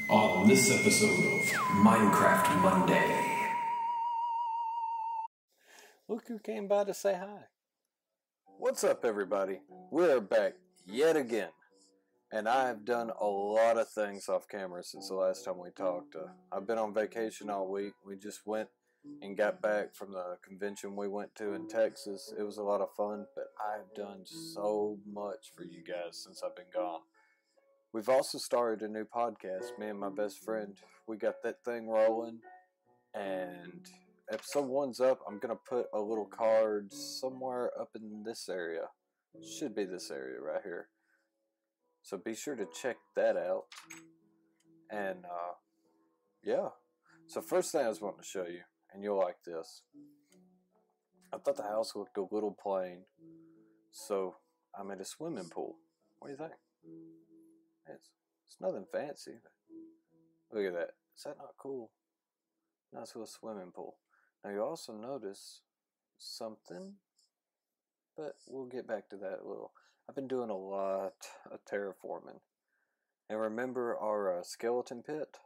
on this episode of Minecraft Monday. Look who came by to say hi. What's up, everybody? We're back yet again. And I've done a lot of things off camera since the last time we talked. I've been on vacation all week. We just went and got back from the convention we went to in Texas. It was a lot of fun, but I've done so much for you guys since I've been gone. We've also started a new podcast. Me and my best friend, we got that thing rolling. And episode 1's up. I'm going to put a little card somewhere up in this area. Should be this area right here. So be sure to check that out. And, yeah. So first thing I was wanting to show you, and you'll like this. I thought the house looked a little plain, so I made a swimming pool. What do you think? It's nothing fancy. But look at that. Is that not cool? Nice little swimming pool. Now you also notice something, but we'll get back to that a little. I've been doing a lot of terraforming. And remember our skeleton pit?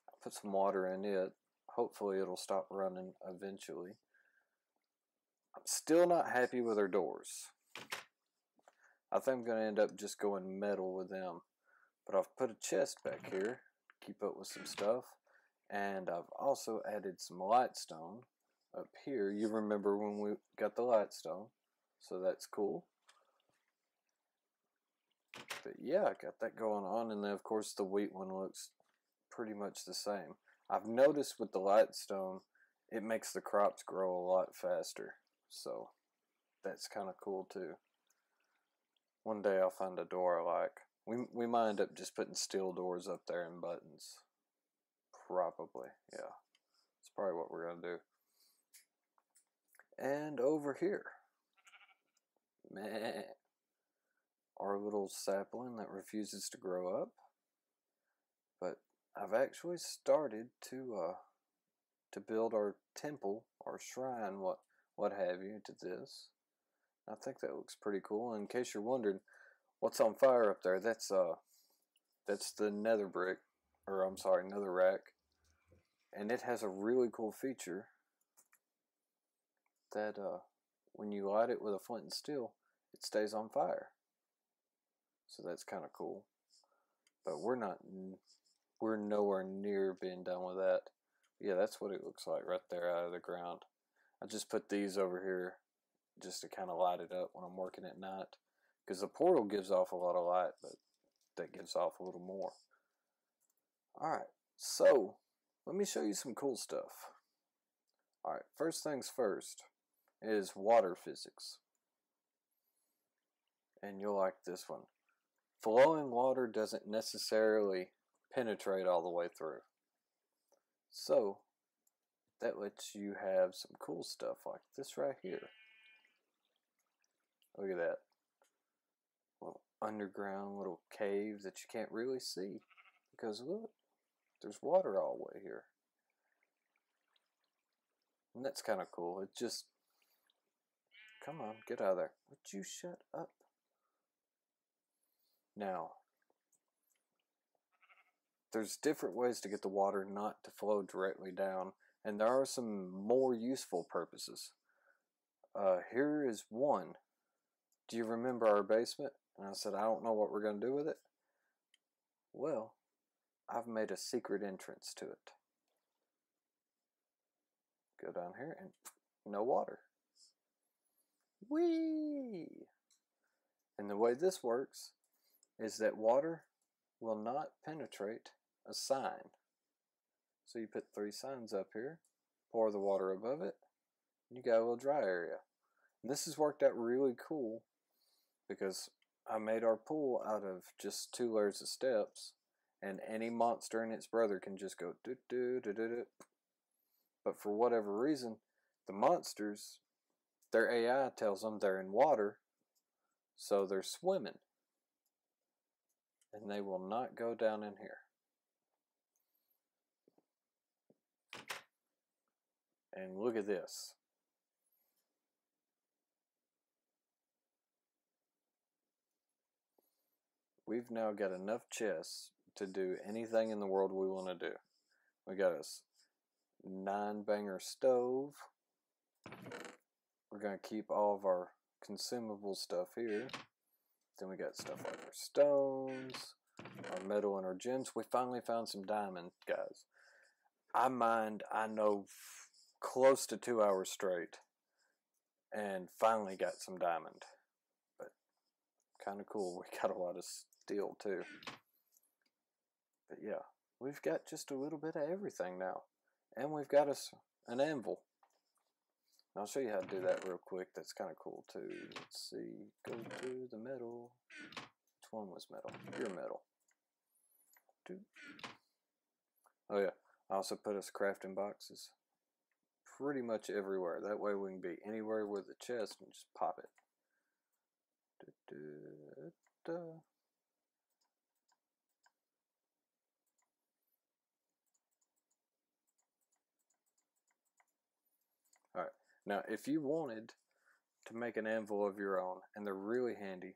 I put some water in it. Hopefully it'll stop running eventually. I'm still not happy with our doors. I think I'm going to end up just going metal with them. But I've put a chest back here to keep up with some stuff. And I've also added some lightstone up here. You remember when we got the lightstone. So that's cool. But yeah, I got that going on. And then of course the wheat one looks pretty much the same. I've noticed with the lightstone, it makes the crops grow a lot faster. So that's kind of cool too. One day I'll find a door I like. We might end up just putting steel doors up there and buttons. Probably, yeah. That's probably what we're going to do. And over here. Meh. Our little sapling that refuses to grow up. But I've actually started to build our temple, our shrine, what have you, to this. I think that looks pretty cool. And in case you're wondering, what's on fire up there? That's the nether brick, or I'm sorry, nether rack. And it has a really cool feature that when you light it with a flint and steel, it stays on fire. So that's kind of cool. But we're nowhere near being done with that. Yeah, that's what it looks like right there out of the ground. I just put these over here just to kind of light it up when I'm working at night. Because the portal gives off a lot of light, but that gives off a little more. Alright, so let me show you some cool stuff. Alright, first things first is water physics. And you'll like this one. Flowing water doesn't necessarily penetrate all the way through. So, that lets you have some cool stuff like this right here. Look at that. Little underground little cave that you can't really see. Because look, there's water all the way here. And that's kind of cool. It just... Come on, get out of there. Would you shut up? Now, there's different ways to get the water not to flow directly down. And there are some more useful purposes. Here is one. Do you remember our basement? And I said, I don't know what we're going to do with it. Well, I've made a secret entrance to it. Go down here and no water. Whee! And the way this works is that water will not penetrate a sign. So you put 3 signs up here, pour the water above it, and you got a little dry area. And this has worked out really cool because I made our pool out of just 2 layers of steps, and any monster and its brother can just go do-do-do-do-do. But for whatever reason, the monsters, their AI tells them they're in water, so they're swimming. And they will not go down in here. And look at this. We've now got enough chests to do anything in the world we want to do. We got a 9-banger stove. We're going to keep all of our consumable stuff here. Then we got stuff like our stones, our metal, and our gems. We finally found some diamond, guys. I mined, I know, close to 2 hours straight. And finally got some diamond. But kind of cool. We got a lot of steel too. But yeah, we've got just a little bit of everything now. And we've got us an anvil. I'll show you how to do that real quick. That's kind of cool too. Let's see. Go to the metal. Which one was metal? Pure metal. Oh yeah. I also put us crafting boxes pretty much everywhere. That way we can be anywhere with the chest and just pop it. Alright, now if you wanted to make an anvil of your own, and they're really handy,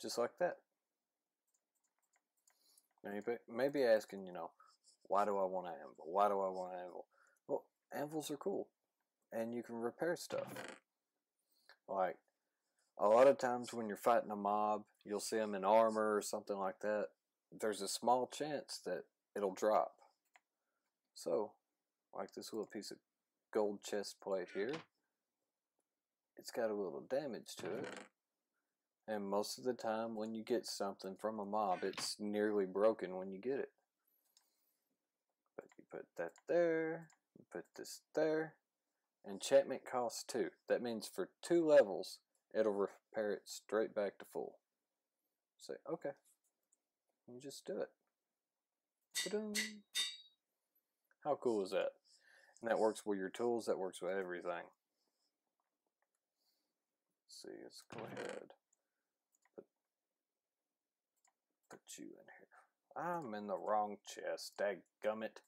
just like that. Now you may be asking, why do I want an anvil? Why do I want an anvil? Well, anvils are cool, and you can repair stuff. Like, a lot of times when you're fighting a mob, you'll see them in armor or something like that. There's a small chance that it'll drop. So, like this little piece of gold chest plate here, it's got a little damage to it. And most of the time when you get something from a mob, it's nearly broken when you get it. But you put that there, you put this there. Enchantment costs 2. That means for 2 levels, it'll repair it straight back to full. Say, okay. You just do it. Ta-dum. How cool is that? And that works with your tools, that works with everything. Let's see, let's go ahead. Put you in here. I'm in the wrong chest, dadgummit.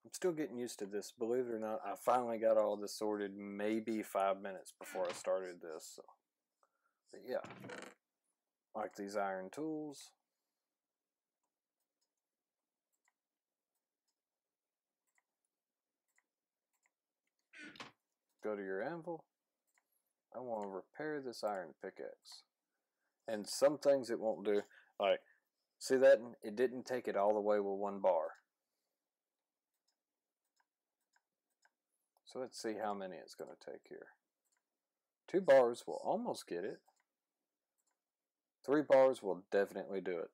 I'm still getting used to this. Believe it or not, I finally got all this sorted maybe 5 minutes before I started this. So. But yeah, like these iron tools. Go to your anvil. I want to repair this iron pickaxe. And some things it won't do. Like, see that? It didn't take it all the way with 1 bar. So let's see how many it's going to take here. 2 bars will almost get it. 3 bars will definitely do it.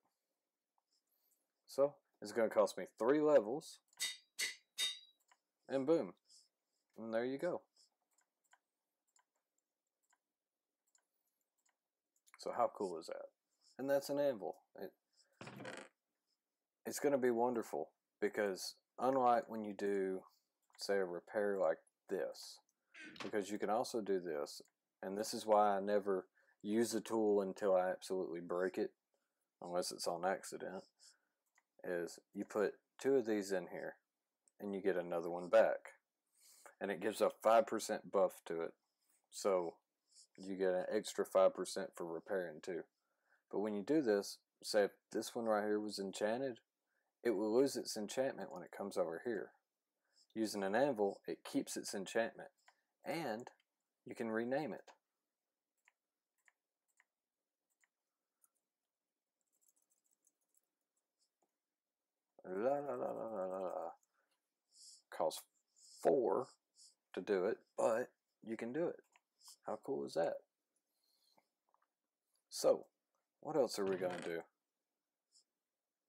So it's going to cost me 3 levels. And boom. And there you go. So how cool is that? And that's an anvil. It's going to be wonderful because unlike when you do, say, a repair like this, because you can also do this, and this is why I never use the tool until I absolutely break it, unless it's on accident, is you put 2 of these in here and you get another one back. And it gives a 5% buff to it. So you get an extra 5% for repairing too. But when you do this, say if this one right here was enchanted, it will lose its enchantment when it comes over here. Using an anvil, it keeps its enchantment. And you can rename it. La la la la la la. Costs 4 to do it, but you can do it. How cool is that? So, what else are we going to do?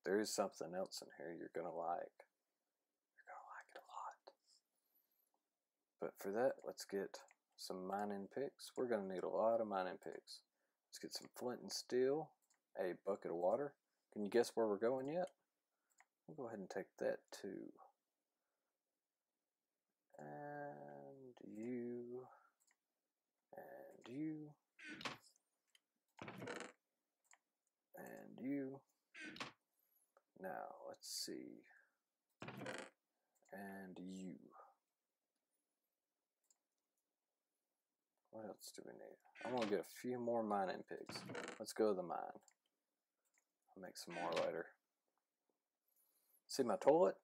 There is something else in here you're going to like. You're going to like it a lot. But for that, let's get some mining picks. We're going to need a lot of mining picks. Let's get some flint and steel, a bucket of water. Can you guess where we're going yet? We'll go ahead and take that too. And you. And you. And you. Now, let's see. And you. What else do we need? I'm going to get a few more mining pigs. Let's go to the mine. I'll make some more later. See my toilet?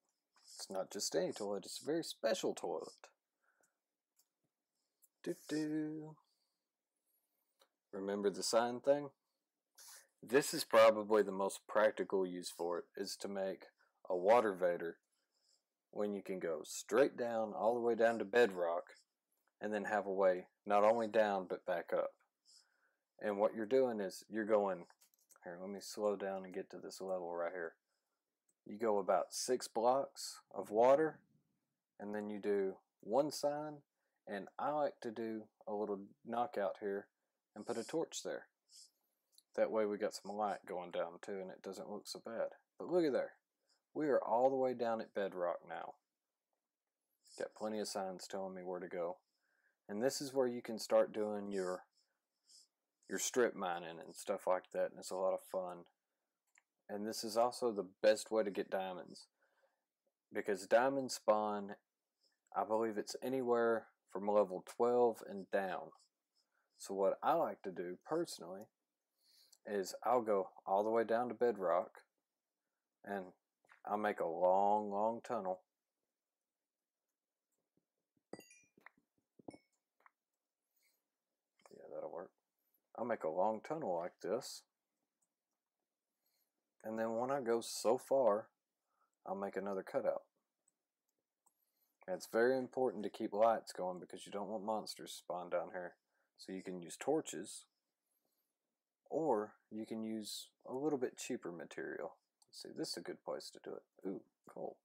It's not just any toilet, it's a very special toilet. Doo-doo. Remember the sign thing? This is probably the most practical use for it, is to make a water vader when you can go straight down, all the way down to bedrock, and then have a way not only down but back up. And what you're doing is you're going, here, let me slow down and get to this level right here. You go about 6 blocks of water, and then you do one sign, and I like to do a little knockout here and put a torch there. That way we got some light going down too, and it doesn't look so bad. But look at there. We are all the way down at bedrock now. Got plenty of signs telling me where to go. And this is where you can start doing your strip mining and stuff like that, and it's a lot of fun. And this is also the best way to get diamonds, because diamonds spawn, I believe it's anywhere from level 12 and down. So what I like to do personally is I'll go all the way down to bedrock, and I'll make a long tunnel. Yeah, that'll work. I'll make a long tunnel like this, and then when I go so far, I'll make another cutout. And it's very important to keep lights going because you don't want monsters to spawn down here. So you can use torches, or you can use a little bit cheaper material. Let's see, this is a good place to do it. Ooh, coal.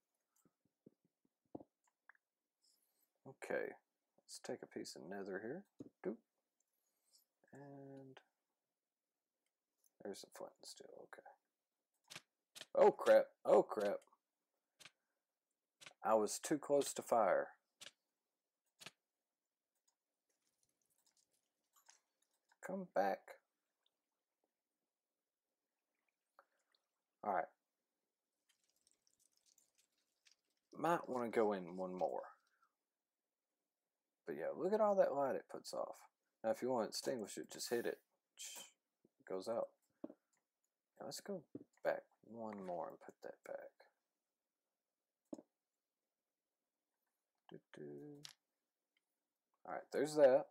Okay, let's take a piece of nether here. Doop. And there's some flint and steel. Okay. Oh crap, oh crap. I was too close to fire. Come back. Alright. Might want to go in one more. But yeah, look at all that light it puts off. Now if you want to extinguish it, just hit it. It goes out. Now let's go back one more and put that back. Alright, there's that.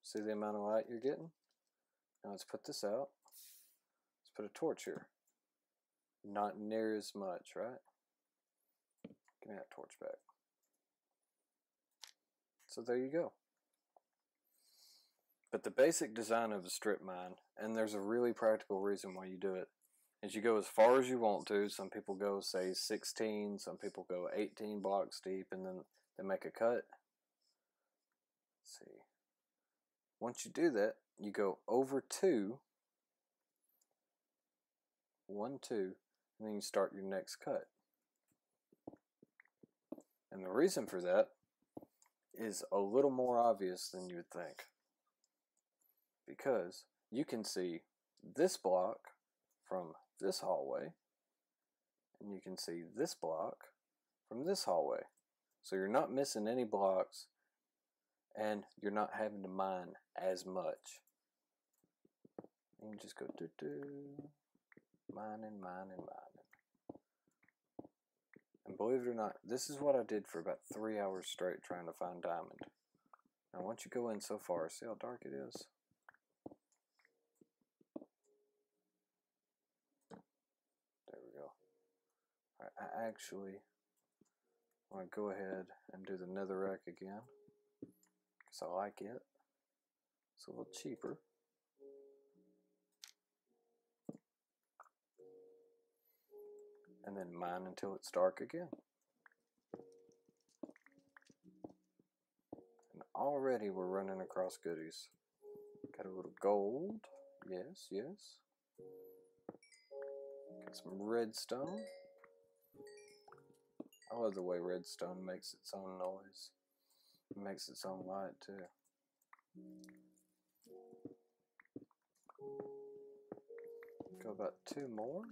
See the amount of light you're getting? Now let's put this out. Let's put a torch here. Not near as much, right? Give me that torch back. So there you go. But the basic design of a strip mine, and there's a really practical reason why you do it, is you go as far as you want to. Some people go, say, 16, some people go 18 blocks deep, and then they make a cut. Let's see. Once you do that, you go over 2, 1, 2, and then you start your next cut. And the reason for that is a little more obvious than you would think. Because you can see this block from this hallway, and you can see this block from this hallway. So you're not missing any blocks, and you're not having to mine as much. You can just go mining, mining, mining. And believe it or not, this is what I did for about 3 hours straight trying to find diamond. Now once you go in so far, see how dark it is? There we go. Alright, I actually want to go ahead and do the netherrack again, because I like it. It's a little cheaper. And then mine until it's dark again. And already we're running across goodies. Got a little gold. Yes, yes. Got some redstone. I love the way redstone makes its own noise. It makes its own light too. Go about 2 more.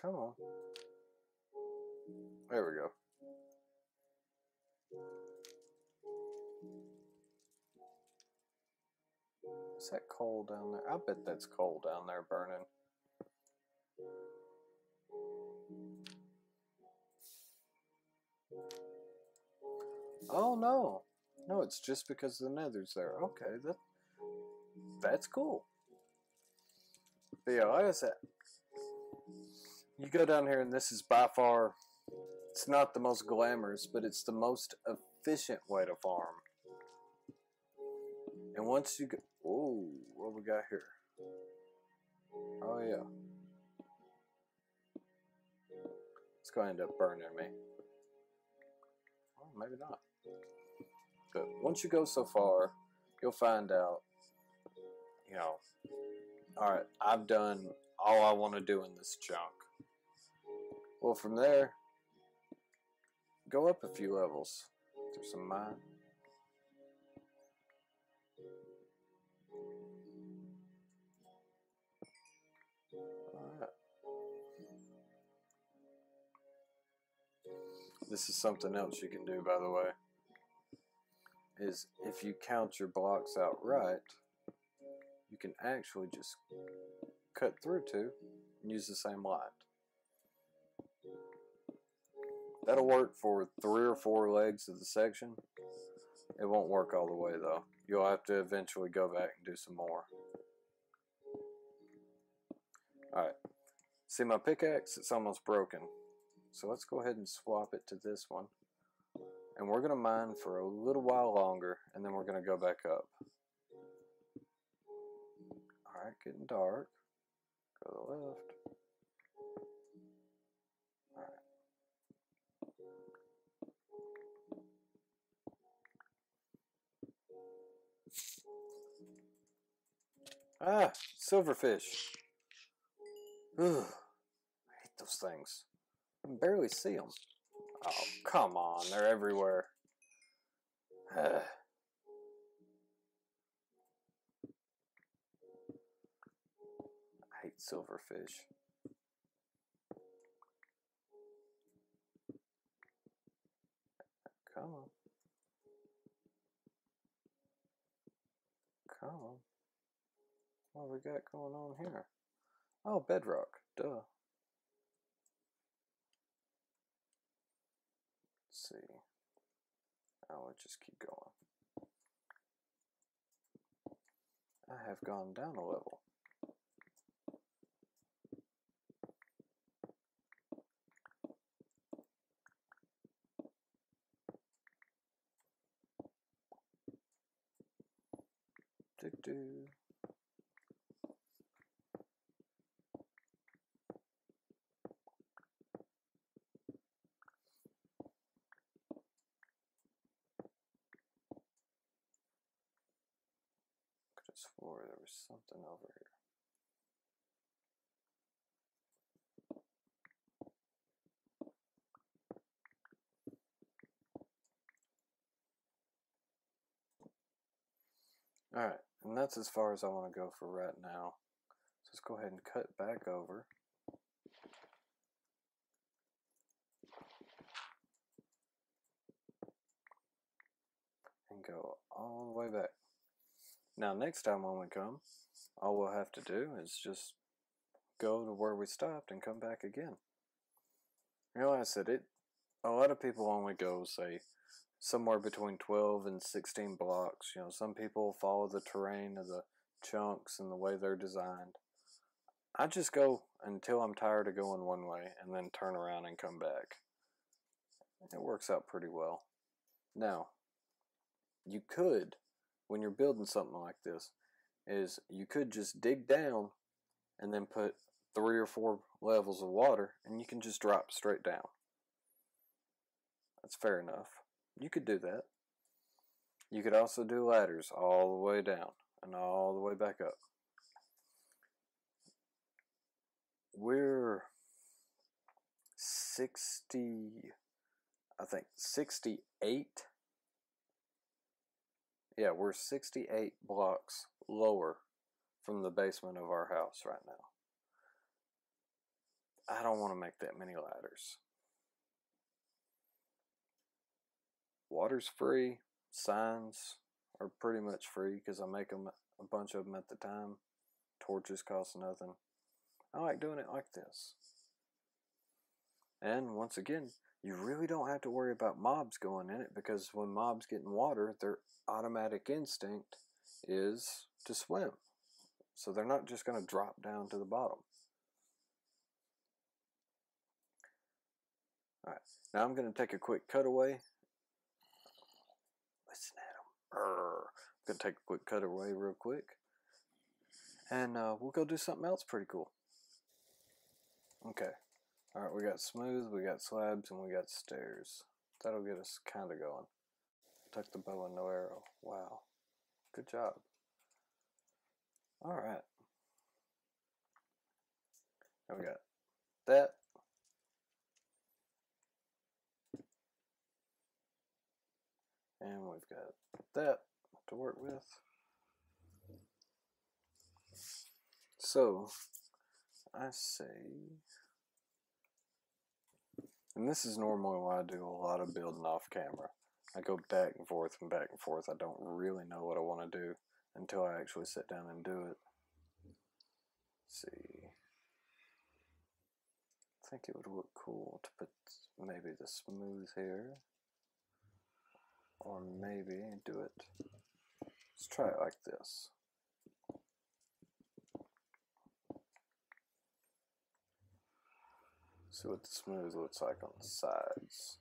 Come on. There we go. Is that coal down there? I bet that's coal down there burning. Oh no. No, it's just because the nether's there. Okay, that's cool. But yeah, like I said, you go down here and this is by far, it's not the most glamorous, but it's the most efficient way to farm. And once you go, oh, what we got here? Oh yeah. It's going to end up burning me. Well, maybe not. But once you go so far, you'll find out, you know, alright, I've done all I want to do in this chunk. Well, from there, go up a few levels. There's some mine. Alright. This is something else you can do, by the way. Is if you count your blocks out right, you can actually just cut through two and use the same light. That'll work for 3 or 4 legs of the section. It won't work all the way though. You'll have to eventually go back and do some more. Alright, see my pickaxe? It's almost broken. So let's go ahead and swap it to this one. And we're going to mine for a little while longer, and then we're going to go back up. Alright, getting dark. Go to the left. Alright. Ah, silverfish. Ugh, I hate those things. I can barely see them. Oh, come on, they're everywhere. I hate silverfish. Come on. Come on. What we got going on here? Oh, bedrock. Duh. Let's see. Oh, let's just keep going. I have gone down a level. Do-do. Could have swore there was something over here. Alright, and that's as far as I want to go for right now. So let's go ahead and cut back over. And go all the way back. Now next time when we come, all we'll have to do is just go to where we stopped and come back again. Realize that a lot of people only go, say, somewhere between 12 and 16 blocks. You know, some people follow the terrain of the chunks and the way they're designed. I just go until I'm tired of going one way and then turn around and come back. It works out pretty well. Now, you could, when you're building something like this, is you could just dig down and then put 3 or 4 levels of water and you can just drop straight down. That's fair enough. You could do that. You could also do ladders all the way down and all the way back up. We're 68. Yeah, we're 68 blocks lower from the basement of our house right now. I don't want to make that many ladders. Water's free. Signs are pretty much free because I make them, a bunch of them at the time. Torches cost nothing. I like doing it like this. And once again, you really don't have to worry about mobs going in it, because when mobs get in water, their automatic instinct is to swim. So they're not just going to drop down to the bottom. Alright, now I'm going to take a quick cutaway. Listen at them. I'm going to take a quick cutaway real quick. And we'll go do something else pretty cool. Okay. Alright, we got smooth, we got slabs, and we got stairs. That'll get us kind of going. Tuck the bow and no arrow. Wow. Good job. Alright. Now we got that. And we've got that to work with. So, I say, and this is normally why I do a lot of building off camera. I go back and forth and back and forth. I don't really know what I want to do until I actually sit down and do it. Let's see. I think it would look cool to put maybe the smooth here. Or maybe do it. Let's try it like this. See what the smooth looks like on the sides.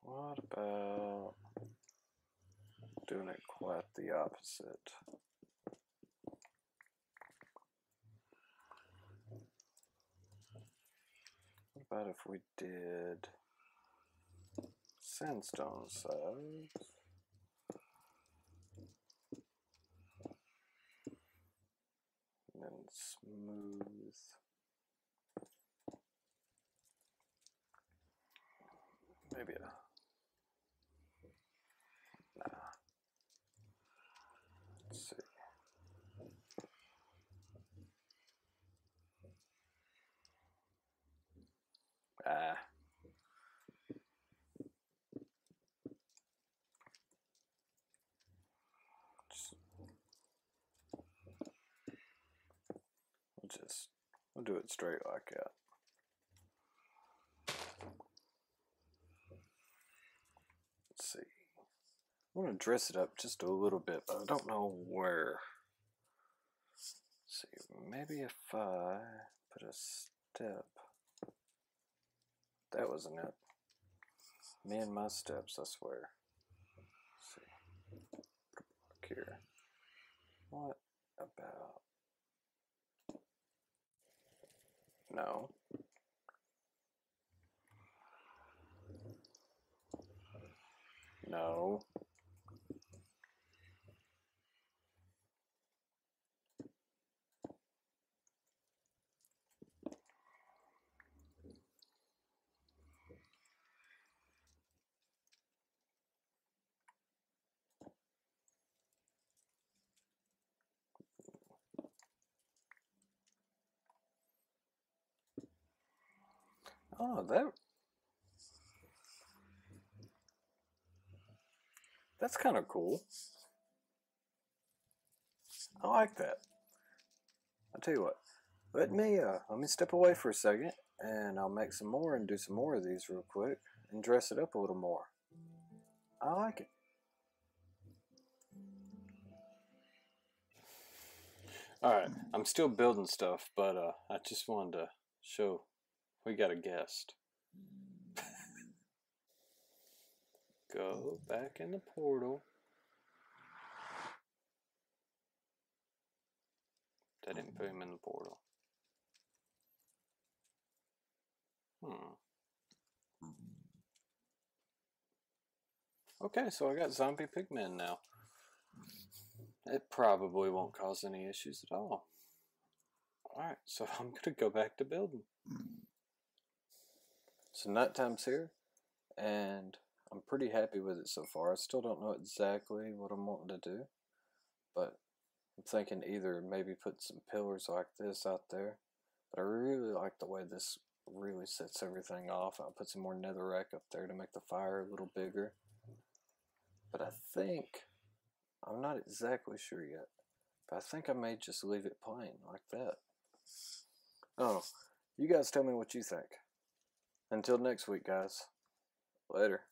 What about doing it quite the opposite? What about if we did sandstone sides? And then smooth. Maybe a... Nah. Let's see. Ah. We'll do it straight like that. Let's see. I want to dress it up just a little bit, but I don't know where. Let's see, maybe if I put a step. That wasn't it. Me and my steps, I swear. Let's see. Look here. What about... No. No. Oh, that's kind of cool. I like that. I'll tell you what. Let me step away for a second, and I'll make some more and do some more of these real quick and dress it up a little more. I like it. Alright, I'm still building stuff, but I just wanted to show we got a guest. Go back in the portal. That didn't put him in the portal. Okay, so I got zombie pigmen now. It probably won't cause any issues at all. Alright, so I'm going to go back to building. So nighttime's here, and I'm pretty happy with it so far. I still don't know exactly what I'm wanting to do, but I'm thinking either maybe put some pillars like this out there, but I really like the way this really sets everything off. I'll put some more netherrack up there to make the fire a little bigger, but I think, I'm not exactly sure yet, but I think I may just leave it plain like that. Oh, you guys tell me what you think. Until next week, guys. Later.